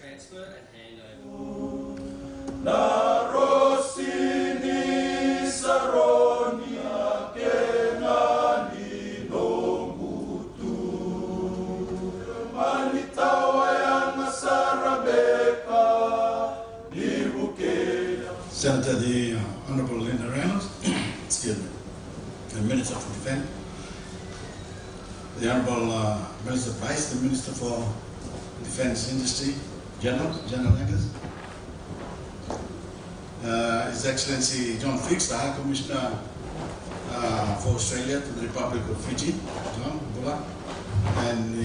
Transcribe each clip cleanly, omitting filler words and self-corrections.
transfer and hand over. Senator, the Honourable Linda Reynolds, excuse me, the Minister for Defence, the Honourable Minister Price, the Minister for Defence Industry, General Eggers, His Excellency John Fix, the High Commissioner for Australia to the Republic of Fiji, John Bula, and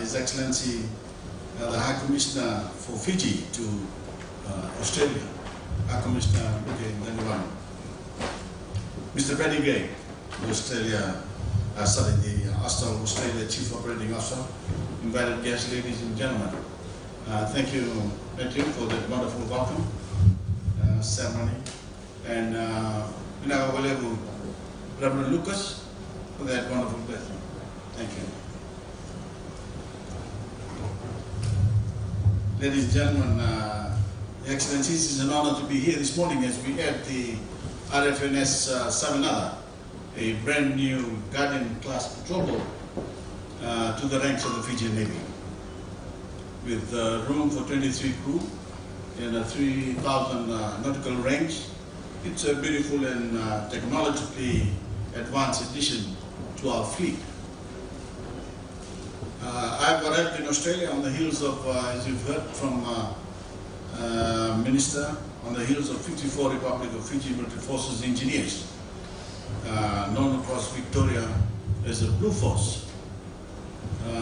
His Excellency the High Commissioner for Fiji to Australia, High Commissioner Daniwan. Mr. Freddie Gray, the Austal Australia Chief Operating Officer, invited guests, ladies and gentlemen. Thank you for that wonderful welcome ceremony. And Reverend Lucas for that wonderful blessing. Thank you. Ladies and gentlemen, Excellencies, it's an honor to be here this morning as we add the RFNS Saminada, a brand new Guardian-class patrol boat, to the ranks of the Fijian Navy. With room for 23 crew and a 3,000 nautical range, it's a beautiful and technologically advanced addition to our fleet. I've arrived in Australia on the heels of, as you've heard from Minister, on the heels of 54 Republic of Fiji Military Forces engineers, known across Victoria as the Blue Force,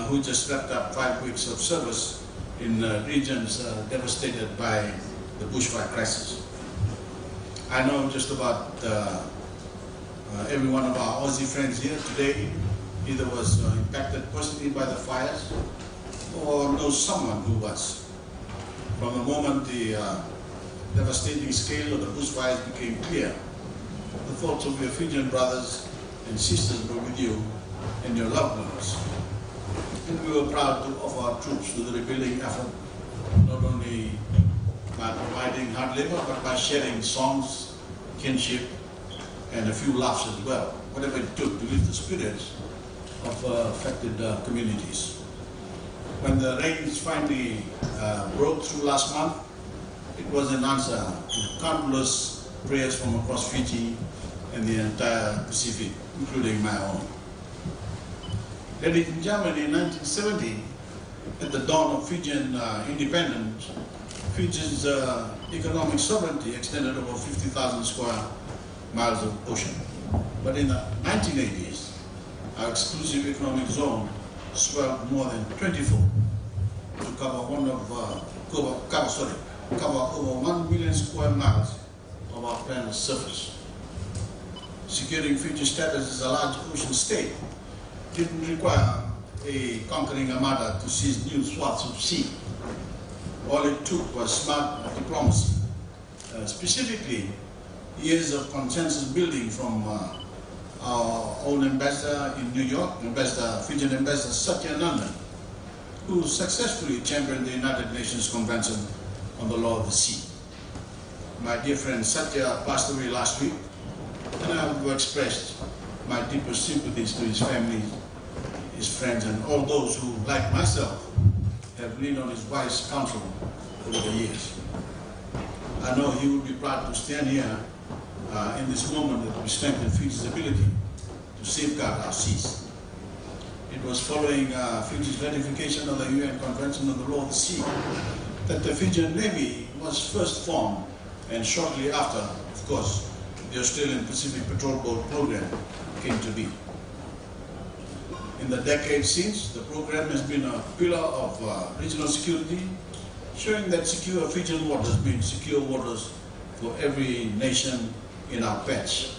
who just wrapped up 5 weeks of service in regions devastated by the bushfire crisis. I know just about every one of our Aussie friends here today either was impacted personally by the fires or knows someone who was. From the moment the devastating scale of the bushfires became clear, the thoughts of your Fijian brothers and sisters were with you and your loved ones. And we were proud to offer our troops to the rebuilding effort, not only by providing hard labor, but by sharing songs, kinship, and a few laughs as well, whatever it took to lift the spirits of affected communities. When the rains finally broke through last month, it was an answer to countless prayers from across Fiji and the entire Pacific, including my own. Ladies and gentlemen, in 1970, at the dawn of Fijian independence, Fiji's economic sovereignty extended over 50,000 square miles of ocean. But in the 1980s, our exclusive economic zone swelled more than 24 to cover over 1 million square miles of our planet's surface. Securing Fiji's status as a large ocean state didn't require a conquering armada to seize new swaths of sea. All it took was smart diplomacy, specifically years of consensus building from our own ambassador in New York, Fijian Ambassador Satya Nandan, who successfully championed the United Nations Convention on the Law of the Sea. My dear friend Satya passed away last week, and I have expressed my deepest sympathies to his family, his friends, and all those who, like myself, have leaned on his wise counsel over the years. I know he would be proud to stand here in this moment that we strengthen Fiji's ability to safeguard our seas. It was following Fiji's ratification of the UN Convention on the Law of the Sea that the Fijian Navy was first formed, and shortly after, of course, the Australian Pacific Patrol Boat program came to be. In the decades since, the program has been a pillar of regional security, showing that secure Fijian waters means secure waters for every nation in our patch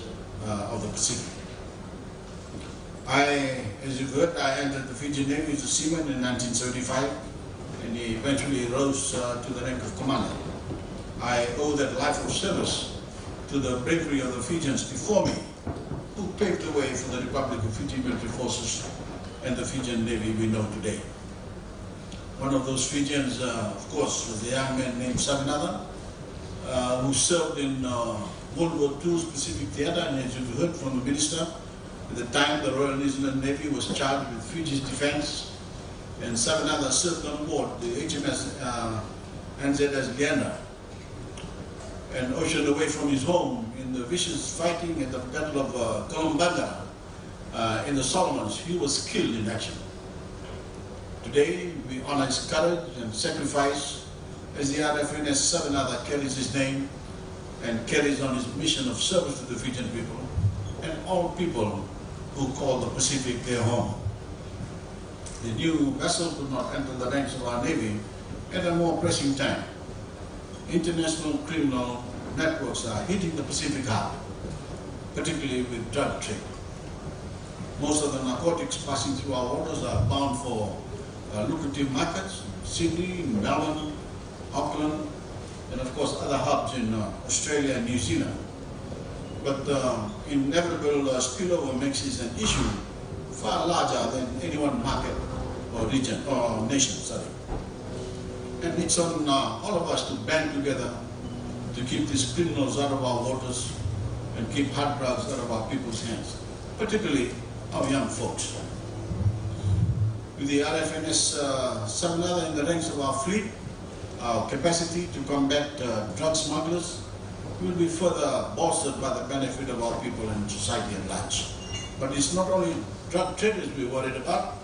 of the Pacific. As you've heard, I entered the Fijian Navy as a seaman in 1975 and eventually rose to the rank of commander. I owe that life of service to the bravery of the Fijians before me, who paved the way for the Republic of Fiji Military Forces and the Fijian Navy we know today. One of those Fijians, of course, was a young man named Savinathan, who served in World War II Pacific Theatre, and as you've heard from the Minister, at the time the Royal New Zealand Navy was charged with Fiji's defence, and Savinathan served on board the HMS NZS Leander, and oceaned away from his home in the vicious fighting at the Battle of Columbanga in the Solomons. He was killed in action. Today, we honor his courage and sacrifice as the RFNS Savinathan carries his name and carries on his mission of service to the Fijian people and all people who call the Pacific their home. The new vessel could not enter the ranks of our Navy at a more pressing time. International criminal networks are hitting the Pacific hard, particularly with drug trade. Most of the narcotics passing through our waters are bound for lucrative markets, Sydney, Melbourne, Auckland, and of course other hubs in Australia and New Zealand. But the inevitable spillover makes this an issue far larger than any one market or region or nation, sorry. And it's on all of us to band together to keep these criminals out of our waters and keep hard drugs out of our people's hands, particularly our young folks. With the RFNS Savinathan in the ranks of our fleet, our capacity to combat drug smugglers will be further bolstered by the benefit of our people and society at large. But it's not only drug traders we're worried about.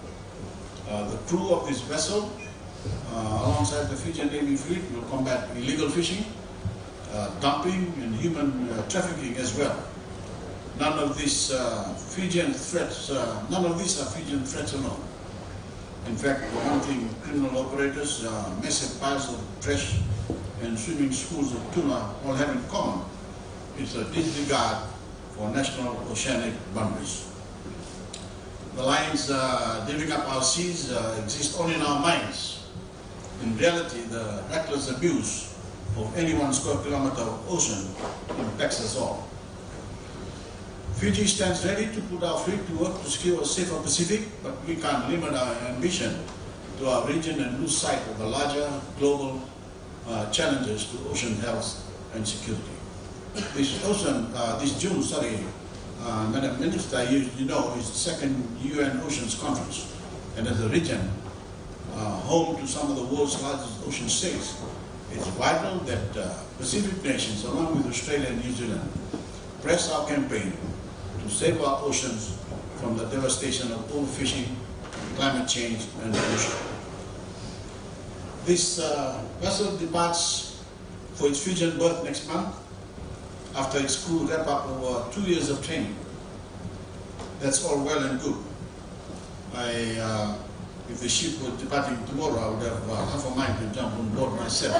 The crew of this vessel, alongside the Fijian Navy fleet, will combat illegal fishing, dumping, and human trafficking as well. None of these Fijian threats, none of these are Fijian threats alone. In fact, one thing criminal operators, massive piles of trash and swimming schools of tuna all have in common. It's a disregard for national oceanic boundaries. The lines divvying up our seas exist only in our minds. In reality, the reckless abuse of any 1 square kilometer of ocean impacts us all. Fiji stands ready to put our fleet to work to secure a safer Pacific, but we can't limit our ambition to our region and lose sight of the larger global challenges to ocean health and security. This June, Madam Minister, you know, is the second UN Oceans Conference, and as a region, home to some of the world's largest ocean states, it's vital that Pacific nations, along with Australia and New Zealand, press our campaign to save our oceans from the devastation of overfishing, climate change, and pollution. This vessel departs for its Fijian berth next month after its crew wrap up over 2 years of training. That's all well and good. If the ship were departing tomorrow, I would have half a mind to jump on board myself.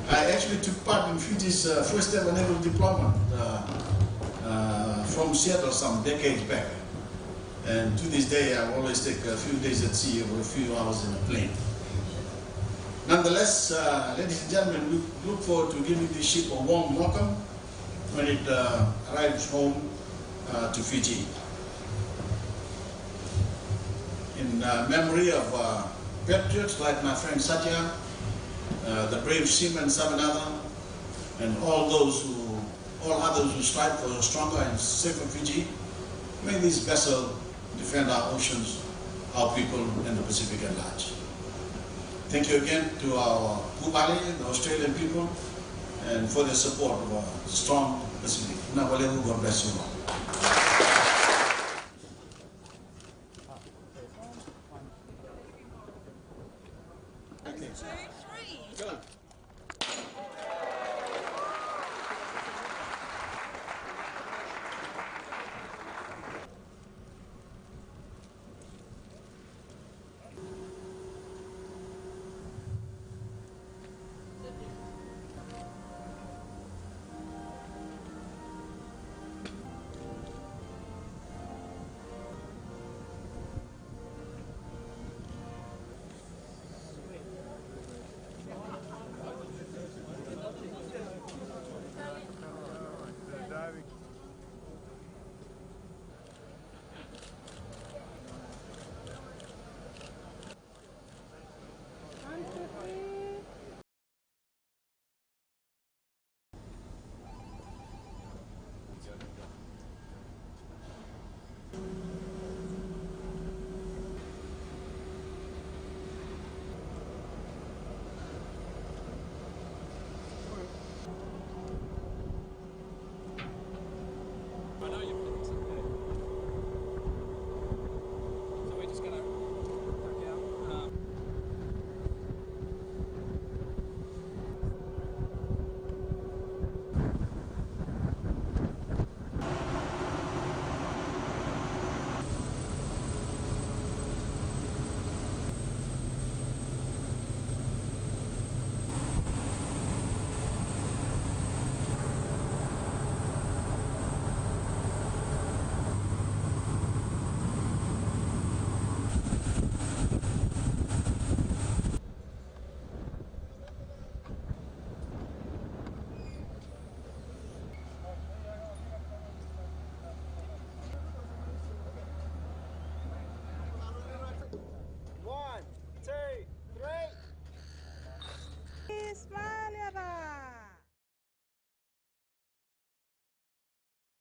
I actually took part in Fiji's first ever naval deployment from Seattle some decades back. And to this day, I always take a few days at sea or a few hours in a plane. Nonetheless, ladies and gentlemen, we look forward to giving this ship a warm welcome when it arrives home to Fiji. In memory of patriots like my friend Satya, the brave seaman Savinathan, and all others who strive for a stronger and safer Fiji, may this vessel defend our oceans, our people, and the Pacific at large. Thank you again to our Pubali, the Australian people, and for their support of a strong Pacific. God bless you all.